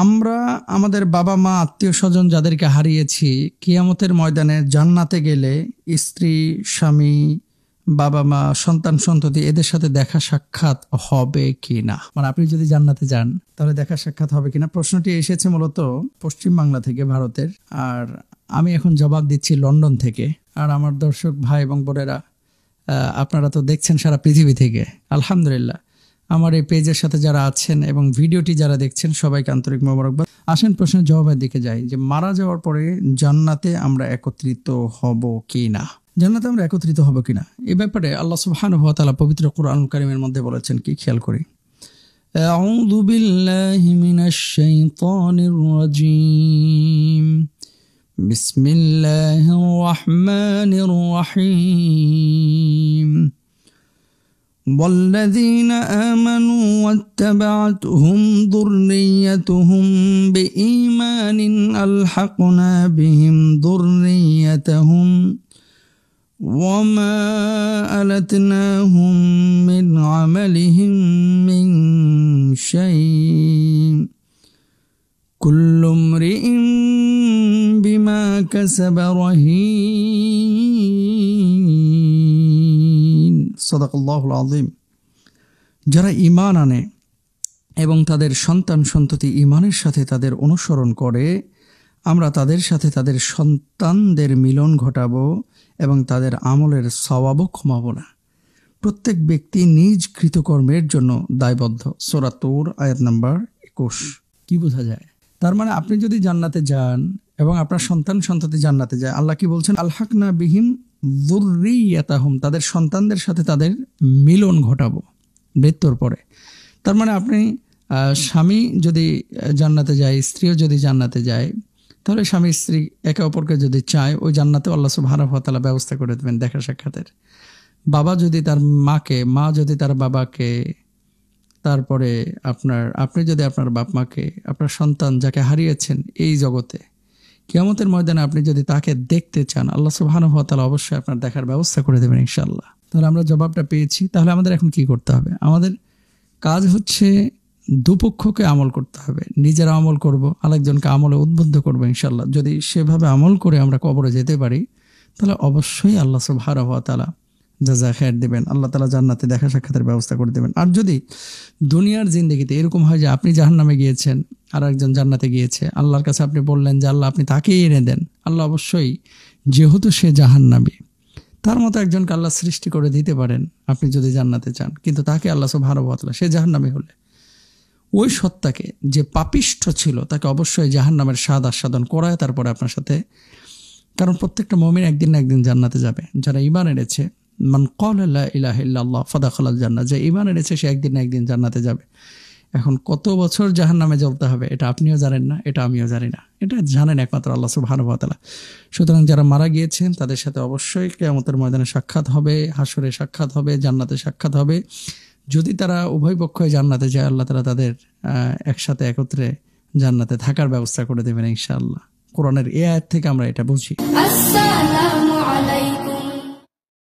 আমরা আমাদের বাবা মা আত্মীয় স্বজন যাদেরকে হারিয়েছি কিয়ামতের ময়দানে জান্নাতে গেলে স্ত্রী স্বামী বাবা মা সন্তান সন্ততি এদের সাথে দেখা সাক্ষাৎ হবে কিনা, মানে আপনি যদি জান্নাতে যান তাহলে দেখা সাক্ষাৎ হবে কিনা। প্রশ্নটি এসেছে মূলত পশ্চিম বাংলা থেকে, ভারতের। আর আমি এখন জবাব দিচ্ছি লন্ডন থেকে। আর আমার দর্শক ভাই এবং বোনেরা, আপনারা তো দেখছেন সারা পৃথিবী থেকে। আলহামদুলিল্লাহ, আমার এই পেজের সাথে যারা আছেন এবং ভিডিওটি যারা দেখছেন সবাইকে আন্তরিক মোবারকবাদ। আসেন প্রশ্নের জবাবের দিকে যাই, যে মারা যাওয়ার পরে জান্নাতে আমরা একত্রিত হব কিনা, জান্নাতে আমরা একত্রিত হব কিনা, এ ব্যাপারে আল্লাহ সুবহানাহু ওয়া তাআলা পবিত্র কুরআনুল কারীমের মধ্যে বলেছেন কি, খেয়াল করি। আউযু বিল্লাহি মিনাশ শাইতানির রাজীম, বিসমিল্লাহির রাহমানির রাহিম। والذين آمنوا واتبعتهم ذريتهم بإيمان ألحقنا بهم ذريتهم وما ألتناهم من عملهم من شيء كل امرئ بما كسب رهين সাদাকাল্লাহুল আযীম। যারা ঈমান আনে এবং তাদের সন্তান সন্ততি ঈমানের সাথে তাদের অনুসরণ করে, আমরা তাদের সাথে তাদের সন্তানদের মিলন ঘটাবো এবং তাদের আমলের সওয়াবও কমাবো না। প্রত্যেক ব্যক্তি নিজ কৃতকর্মের জন্য দায়বদ্ধ। সূরা তূর আয়াত নাম্বার 21। কি বোঝা যায়? তার মানে আপনি যদি জান্নাতে যান এবং আপনার সন্তান সন্ততি জান্নাতে যায়, আল্লাহ কি বলছেন? আলহাকনা বিহিম যুররিয়াতাহুম, তাদের সন্তানদের সাথে তাদের মিলন ঘটাবো মৃত্যুর পরে। তার মানে আপনি স্বামী যদি জান্নাতে যায়, স্ত্রীও যদি জান্নাতে যায়, তাহলে স্বামী স্ত্রী একে অপরকে যদি চায়, ওই জান্নাতে আল্লাহ সুবহানাহু ওয়া তাআলা ব্যবস্থা করে দেবেন দেখা সাক্ষাতের। বাবা যদি তার মাকে, মা যদি তার বাবাকে, তারপরে আপনি যদি আপনার বাপ মাকে, আপনার সন্তান যাকে হারিয়েছেন এই জগতে, কিয়ামতের ময়দানে আপনি যদি তাকে দেখতে চান, আল্লাহ সুবহানাহু ওয়া তাআলা অবশ্যই আপনার দেখার ব্যবস্থা করে দেবেন ইনশাআল্লাহ। তাহলে আমরা জবাবটা পেয়েছি। তাহলে আমাদের এখন কি করতে হবে? আমাদের কাজ হচ্ছে দুপক্ষকে আমল করতে হবে। নিজেরা আমল করব, আরেকজনকে আমলে উদ্বুদ্ধ করবো ইনশাআল্লাহ। যদি সেভাবে আমল করে আমরা কবরে যেতে পারি, তাহলে অবশ্যই আল্লাহ সুবহানাহু ওয়া তাআলা জাযা খায়ের দেবেন। আল্লাহ তাআলা জান্নাতে দেখা সাক্ষাতের ব্যবস্থা করে দেবেন। আর যদি দুনিয়ার জিন্দেগিতে এরকম হয় যে আপনি জাহান্নামে গিয়েছেন আর একজন জান্নাতে গিয়েছে, আল্লাহর কাছে আপনি বললেন যে আল্লাহ আপনি তাকেই এনে দেন, আল্লাহ অবশ্যই, যেহেতু সে জাহান্নামী, তার মতো একজনকে আল্লাহ সৃষ্টি করে দিতে পারেন আপনি যদি জান্নাতে চান। কিন্তু তাকে আল্লাহ সুবহানাহু ওয়া তাআলা, সে জাহান্নামী হলে ওই সত্তাকে, যে পাপিষ্ঠ ছিল, তাকে অবশ্যই জাহান্নামের স্বাদ আস্বাদন করায় তারপরে আপনার সাথে। কারণ প্রত্যেকটা মুমিন একদিন না একদিন জান্নাতে যাবে। যারা ঈমান এনেছে, মান ক্বালা লা ইলাহা ইল্লাল্লাহ ফাদাখালাল জান্নাহ, যে ঈমান এনেছে সে একদিন না একদিন জান্নাতে যাবে। এখন কত বছর জাহান্নামে জ্বলতে হবে এটা আপনিও জানেন না, এটা আমিও জানি না, এটা জানেন একমাত্র আল্লাহ সুবহানাহু ওয়া তাআলা। সুতরাং যারা মারা গিয়েছেন তাদের সাথে অবশ্যই কিয়ামতের ময়দানে সাক্ষাৎ হবে, হাসরে সাক্ষাৎ হবে, জান্নাতে সাক্ষাৎ হবে। যদি তারা উভয় পক্ষই জান্নাতে যায়, আল্লাহ তাআলা তাদের একসাথে একত্রে জান্নাতে থাকার ব্যবস্থা করে দেবেন ইনশাআল্লাহ। কোরআনের এই আয়াত থেকে আমরা এটা বুঝি।